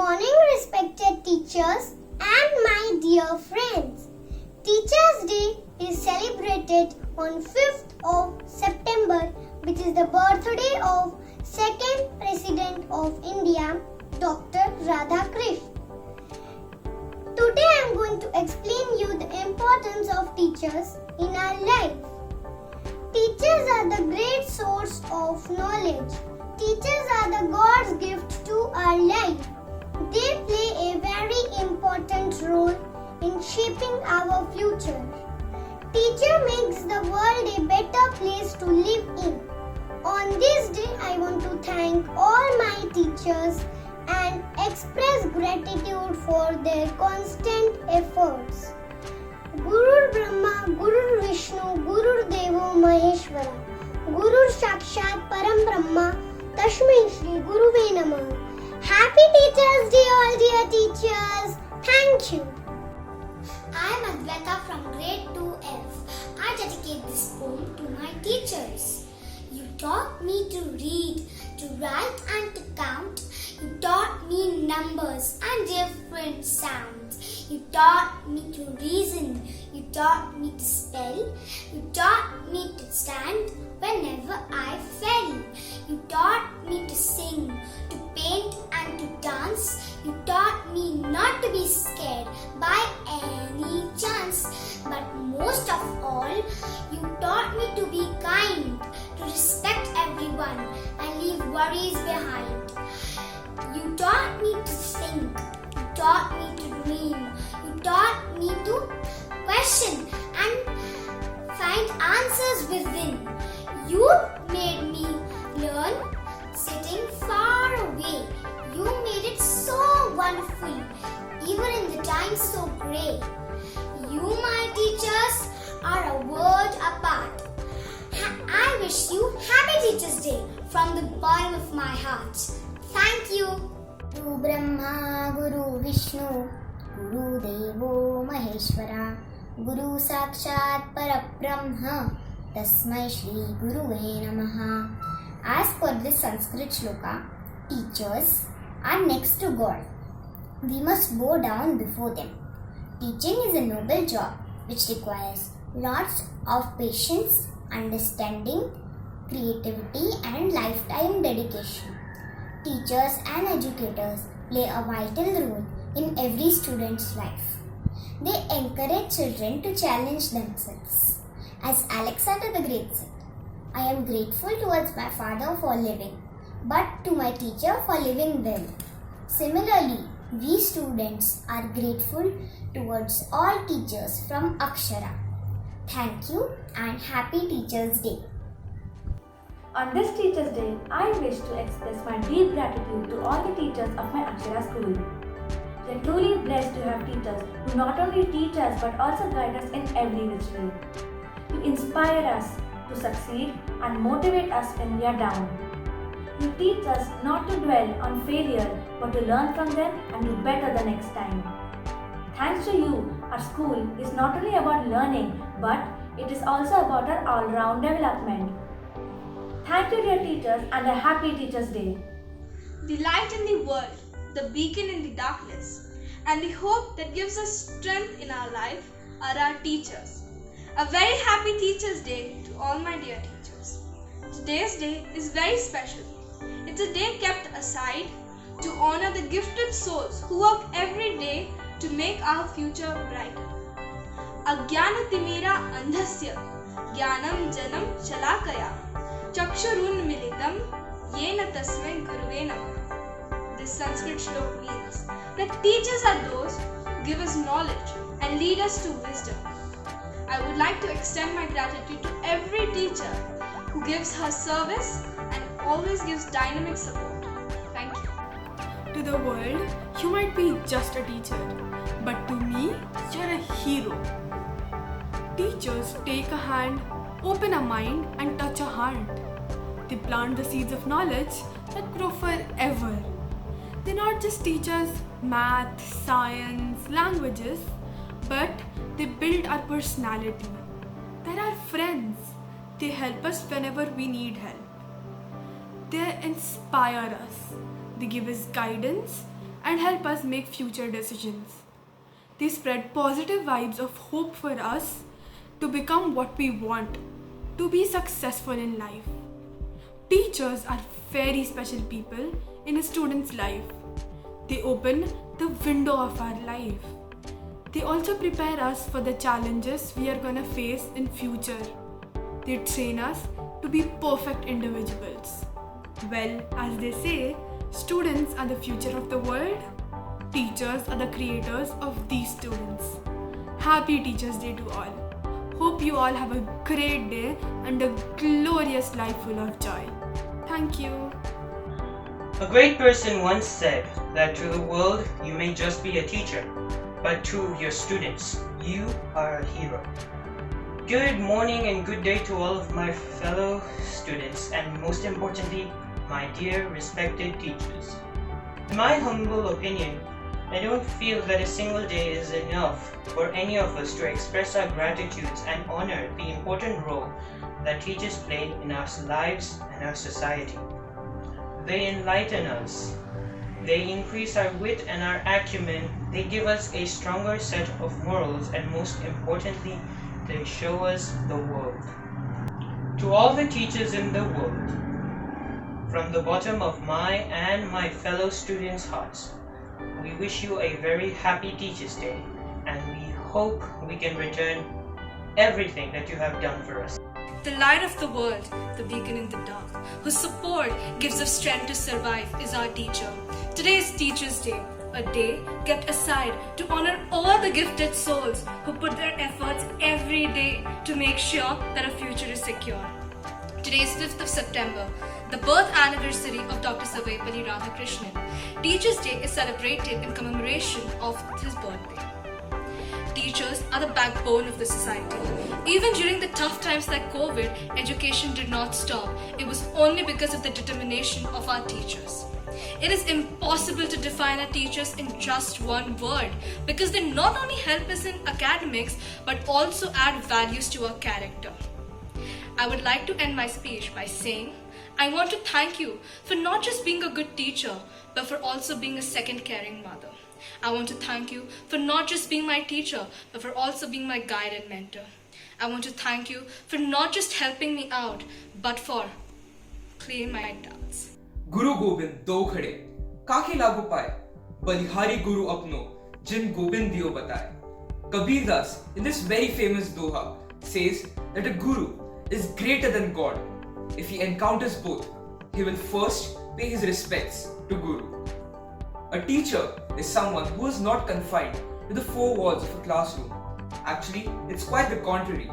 morning, respected teachers and my dear friends. Teachers' Day is celebrated on 5th of September, which is the birthday of second President of India, Dr. Radhakrishnan. Today I am going to explain you the importance of teachers in our life. Teachers are the great source of knowledge. Teachers are the God's gift to our life. They play a very important role in shaping our future. Teacher makes the world a better place to live in. On this day, I want to thank all my teachers and express gratitude for their constant efforts. Guru Brahma, Guru Vishnu, Guru Devo Maheshwara, Guru Sakshat Param Brahma, Tasmai Shri Guruve Namah. Happy Teachers Day, all dear teachers. Thank you. I am Advaita from grade 2F. I dedicate this poem to my teachers. You taught me to read, to write and to count. You taught me numbers and different sounds. You taught me to reason. You taught me to spell. You taught me to stand whenever I fell. You taught me to sing, to paint and to dance. You taught me not to be scared by any chance. But most of all, you taught me to be kind, to respect everyone and leave worries behind. You taught me to think. You taught me to dream. You taught me to question and find answers within. You made me learn sitting far away. You made it so wonderful, even in the times so grey. You, my teachers, are a world apart. I wish you Happy Teachers' Day from the bottom of my heart. Thank you. Guru Brahma, Guru Vishnu, Guru Devo Maheshwara, Guru Sakshat Parabrahma, Tasmai Shri Guruve Namaha. As per this Sanskrit shloka, teachers are next to God. We must bow down before them. Teaching is a noble job which requires lots of patience, understanding, creativity and lifetime dedication. Teachers and educators play a vital role in every student's life. They encourage children to challenge themselves. As Alexander the Great said, I am grateful towards my father for living, but to my teacher for living well. Similarly, we students are grateful towards all teachers from Akshara. Thank you and Happy Teachers' Day. On this Teachers' Day, I wish to express my deep gratitude to all the teachers of my Akshara school. We are truly blessed to have teachers who not only teach us but also guide us in every which way. You inspire us to succeed and motivate us when we are down. You teach us not to dwell on failure but to learn from them and do better the next time. Thanks to you, our school is not only about learning but it is also about our all-round development. Thank you, dear teachers, and a Happy Teachers' Day. The light in the world, the beacon in the darkness, and the hope that gives us strength in our life are our teachers. A very Happy Teachers' Day to all my dear teachers. Today's day is very special. It's a day kept aside to honor the gifted souls who work every day to make our future brighter. Ajnanatimira andhasya jnanam janam shalakaya chakshurun militam yena tasmai guruve namah. This Sanskrit shlok means that teachers are those who give us knowledge and lead us to wisdom. I would like to extend my gratitude to every teacher who gives her service and always gives dynamic support. Thank you. To the world, you might be just a teacher, but to me, you're a hero. Teachers take a hand, open a mind, and touch a heart. They plant the seeds of knowledge that grow forever. They not just teach us math, science, languages, but they build our personality. They're our friends. They help us whenever we need help. They inspire us. They give us guidance and help us make future decisions. They spread positive vibes of hope for us to become what we want, to be successful in life. Teachers are very special people in a student's life. They open the window of our life. They also prepare us for the challenges we are gonna face in future. They train us to be perfect individuals. Well, as they say, students are the future of the world. Teachers are the creators of these students. Happy Teachers' Day to all. Hope you all have a great day and a glorious life full of joy. Thank you. A great person once said that to the world you may just be a teacher, but to your students, you are a hero. Good morning and good day to all of my fellow students, and most importantly, my dear respected teachers. In my humble opinion, I don't feel that a single day is enough for any of us to express our gratitudes and honor the important role that teachers play in our lives and our society. They enlighten us. They increase our wit and our acumen. They give us a stronger set of morals, and most importantly, they show us the world. To all the teachers in the world, from the bottom of my and my fellow students' hearts, we wish you a very happy Teachers' Day, and we hope we can return everything that you have done for us. The light of the world, the beacon in the dark, whose support gives us strength to survive, is our teacher. Today is Teachers' Day, a day kept aside to honor all the gifted souls who put their efforts every day to make sure that our future is secure. Today is 5th of September, the birth anniversary of Dr. Sarvepalli Radhakrishnan. Teachers' Day is celebrated in commemoration of his birthday. Teachers are the backbone of the society. Even during the tough times like COVID, education did not stop. It was only because of the determination of our teachers. It is impossible to define our teachers in just one word, because they not only help us in academics but also add values to our character. I would like to end my speech by saying, I want to thank you for not just being a good teacher, but for also being a second caring mother. I want to thank you for not just being my teacher, but for also being my guide and mentor. I want to thank you for not just helping me out, but for clearing my doubts. गुरु गोविंद दो खड़े काके लागू पाए बलिहारी गुरु अपनो जिन गोविंद दियो बताए. Kabir Das, in this very famous doha, says that a guru is greater than God. If he encounters both, he will first pay his respects to Guru. A teacher is someone who is not confined to the four walls of a classroom. Actually, it's quite the contrary.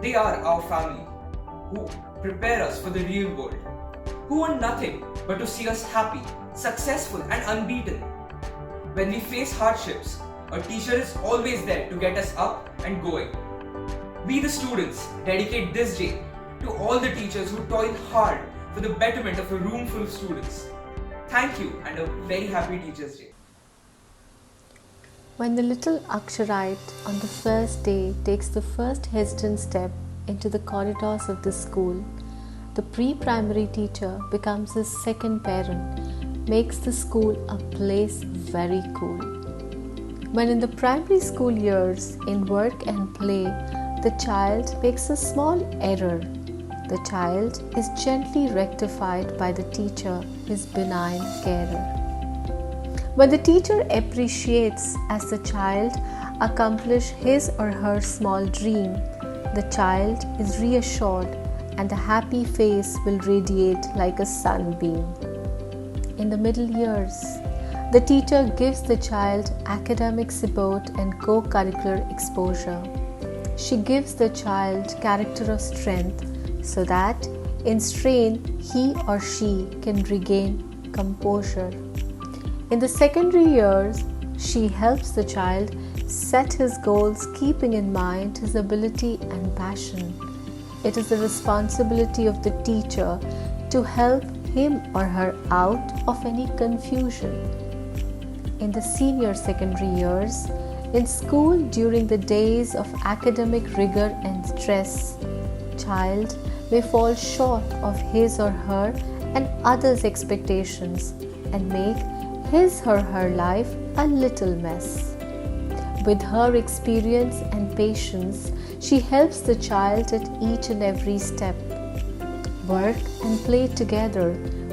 They are our family, who prepare us for the real world, who want nothing but to see us happy, successful and unbeaten. When we face hardships, a teacher is always there to get us up and going. We the students dedicate this day to all the teachers who toil hard for the betterment of a room full of students. Thank you and a very happy Teachers' Day. When the little Aksharite on the first day takes the first hesitant step into the corridors of the school, the pre-primary teacher becomes his second parent, makes the school a place very cool. When in the primary school years, in work and play, the child makes a small error, the child is gently rectified by the teacher, his benign carer. When the teacher appreciates as the child accomplish his or her small dream, the child is reassured and the happy face will radiate like a sunbeam. In the middle years, the teacher gives the child academic support and co-curricular exposure. She gives the child character of strength so that in strain he or she can regain composure. In the secondary years, she helps the child set his goals, keeping in mind his ability and passion. It is the responsibility of the teacher to help him or her out of any confusion. In the senior secondary years, in school during the days of academic rigor and stress, child may fall short of his or her and others' expectations and make his or her life a little mess. With her experience and patience, she helps the child at each and every step. Work and play together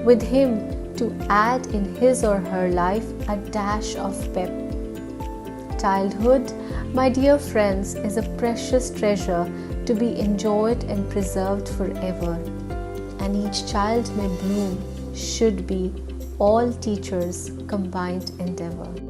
with him to add in his or her life a dash of pep. Childhood, my dear friends, is a precious treasure to be enjoyed and preserved forever. And each child may bloom should be all teachers' combined endeavor.